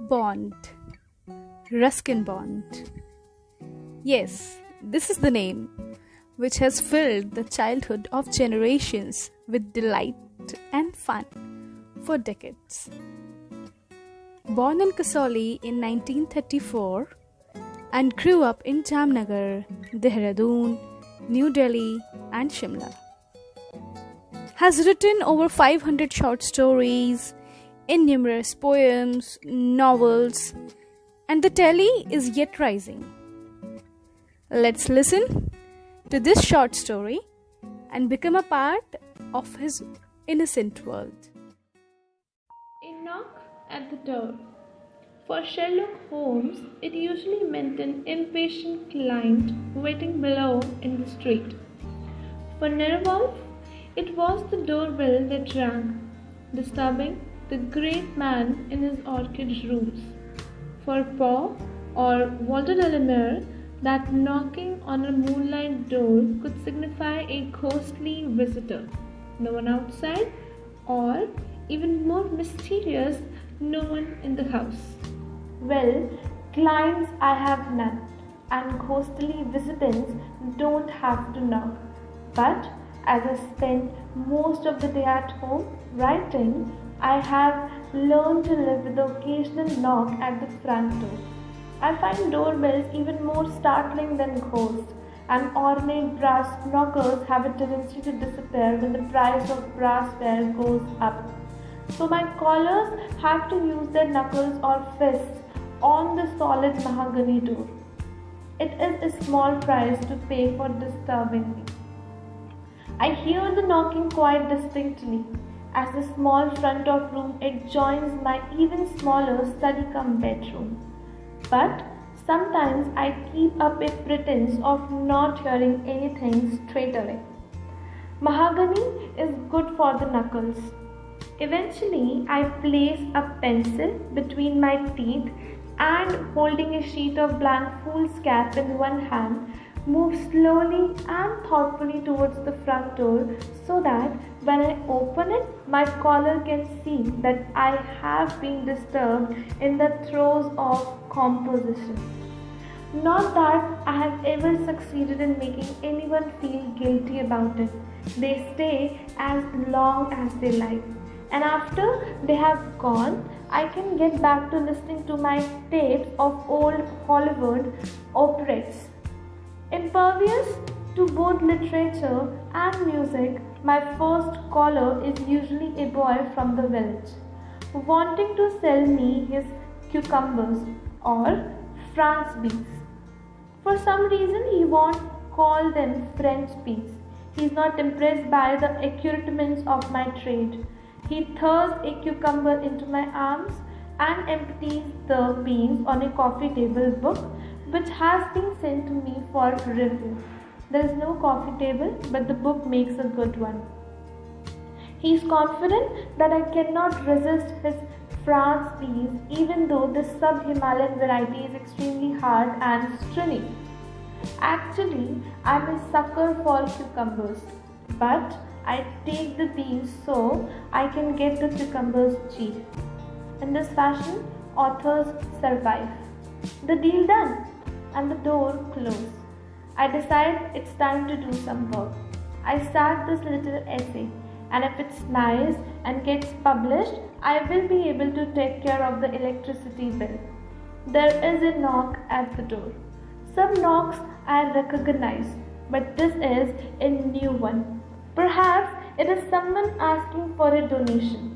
Bond, Ruskin Bond. Yes, this is the name which has filled the childhood of generations with delight and fun for decades. Born in Kasauli in 1934 and grew up in Jamnagar, Dehradun, New Delhi, and Shimla. Has written over 500 short stories, innumerable poems, novels, and the tally is yet rising. Let's listen to this short story and become a part of his innocent world. A knock at the door. For Sherlock Holmes, it usually meant an impatient client waiting below in the street. For Nerval, it was the doorbell that rang, disturbing the great man in his orchid rooms. For Poe or Walter Delamere, that knocking on a moonlight door could signify a ghostly visitor, no one outside, or, even more mysterious, no one in the house. Well, clients I have none, and ghostly visitants don't have to knock. But as I spend most of the day at home writing, I have learned to live with the occasional knock at the front door. I find doorbells even more startling than ghosts, and ornate brass knockers have a tendency to disappear when the price of brassware goes up. So my callers have to use their knuckles or fists on the solid mahogany door. It is a small price to pay for disturbing me. I hear the knocking quite distinctly, as the small front of room adjoins my even smaller study-cum bedroom. But sometimes I keep up a pretense of not hearing anything straight away. Mahogany is good for the knuckles. Eventually, I place a pencil between my teeth and, holding a sheet of blank foolscap in one hand, move slowly and thoughtfully towards the front door so that when I open it, my caller can see that I have been disturbed in the throes of composition. Not that I have ever succeeded in making anyone feel guilty about it. They stay as long as they like. And after they have gone, I can get back to listening to my tapes of old Hollywood operettes. Impervious to both literature and music, my first caller is usually a boy from the village, wanting to sell me his cucumbers or France beans. For some reason, he won't call them French beans. He is not impressed by the accoutrements of my trade. He throws a cucumber into my arms and empties the beans on a coffee table book which has been sent to me for review. There is no coffee table, but the book makes a good one. He is confident that I cannot resist his France beans, even though this sub-Himalayan variety is extremely hard and stringy. Actually, I am a sucker for cucumbers, but I take the beans so I can get the cucumbers cheap. In this fashion, authors survive. The deal done, and the door closed. I decide it's time to do some work. I start this little essay, and if it's nice and gets published, I will be able to take care of the electricity bill. There is a knock at the door. Some knocks I recognize, but this is a new one. Perhaps it is someone asking for a donation.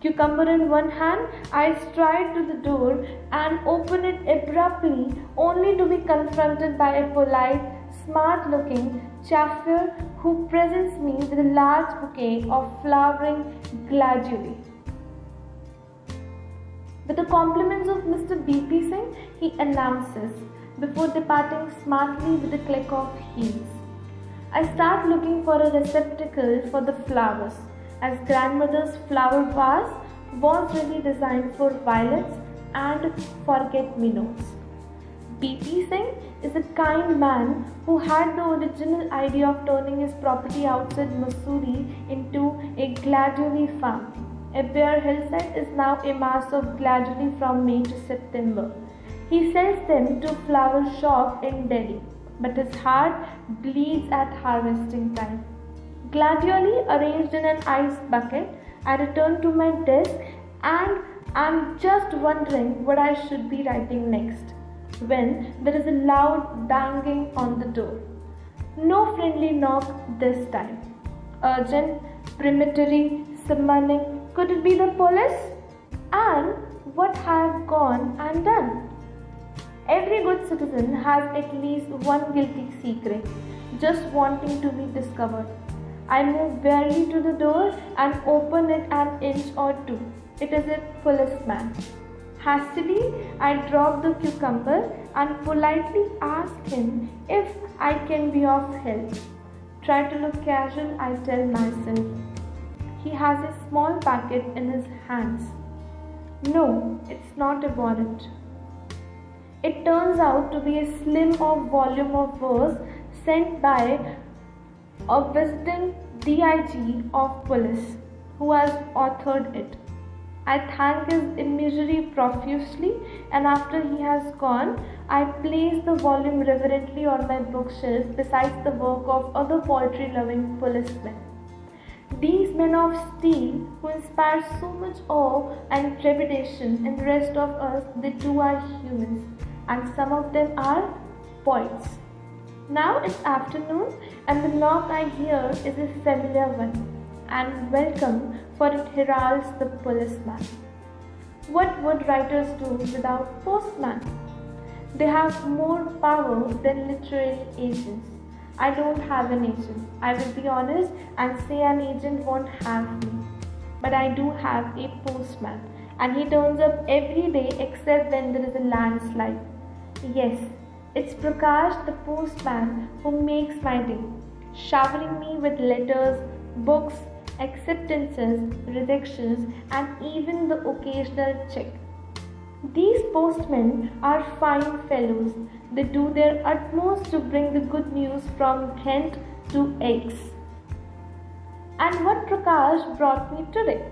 Cucumber in one hand, I stride to the door and open it abruptly, only to be confronted by a polite, smart-looking chaffer who presents me with a large bouquet of flowering gladiola. With the compliments of Mr. B.P. Singh, he announces, before departing smartly with a click of heels. I start looking for a receptacle for the flowers, as grandmother's flower vase was really designed for violets and forget-me-nots. B.P. Singh is a kind man who had the original idea of turning his property outside Missouri into a gladiola farm. A bare hillside is now a mass of gladiola from May to September. He sells them to flower shop in Delhi, but his heart bleeds at harvesting time. Gladiola arranged in an ice bucket, I return to my desk and I'm just wondering what I should be writing next, when there is a loud banging on the door. No friendly knock this time. Urgent, premonitory, summoning. Could it be the police? And what have gone and done? Every good citizen has at least one guilty secret, just wanting to be discovered. I move warily to the door and open it an inch or two. It is a policeman. Hastily, I drop the cucumber and politely ask him if I can be of help. Try to look casual, I tell myself. He has a small packet in his hands. No, it's not a warrant. It turns out to be a slim volume of verse sent by a visiting DIG of police who has authored it. I thank his imagery profusely, and after he has gone, I place the volume reverently on my bookshelf beside the work of other poetry-loving policemen. These men of steel who inspire so much awe and trepidation in the rest of us, they too are humans, and some of them are poets. Now it's afternoon, and the knock I hear is a familiar one, and welcome, for it heralds the policeman. What would writers do without postman? They have more power than literary agents. I don't have an agent. I will be honest and say an agent won't have me. But I do have a postman, and he turns up every day except when there is a landslide. Yes, it's Prakash the postman who makes my day, showering me with letters, books, acceptances, rejections, and even the occasional check. These postmen are fine fellows. They do their utmost to bring the good news from Kent to X. And what Prakash brought me today?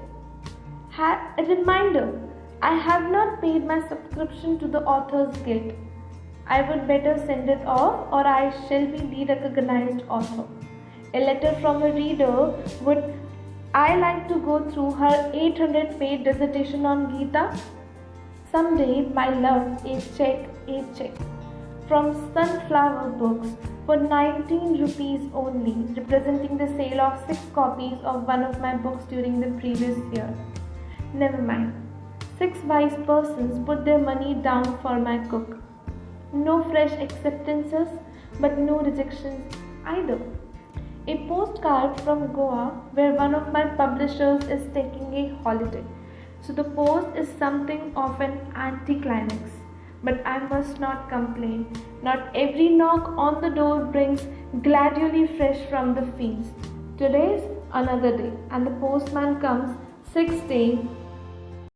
A reminder, I have not paid my subscription to the Authors Guild. I would better send it off, or I shall be de-recognized author. A letter from a reader would I like to go through her 800-page dissertation on Gita? Someday, my love, a check. From Sunflower Books for 19 rupees only, representing the sale of 6 copies of one of my books during the previous year. Never mind. 6 wise persons put their money down for my cook. No fresh acceptances, but no rejections either. A postcard from Goa where one of my publishers is taking a holiday. So the post is something of an anticlimax. But I must not complain. Not every knock on the door brings gladiola fresh from the fields. Today's another day, and the postman comes 6 days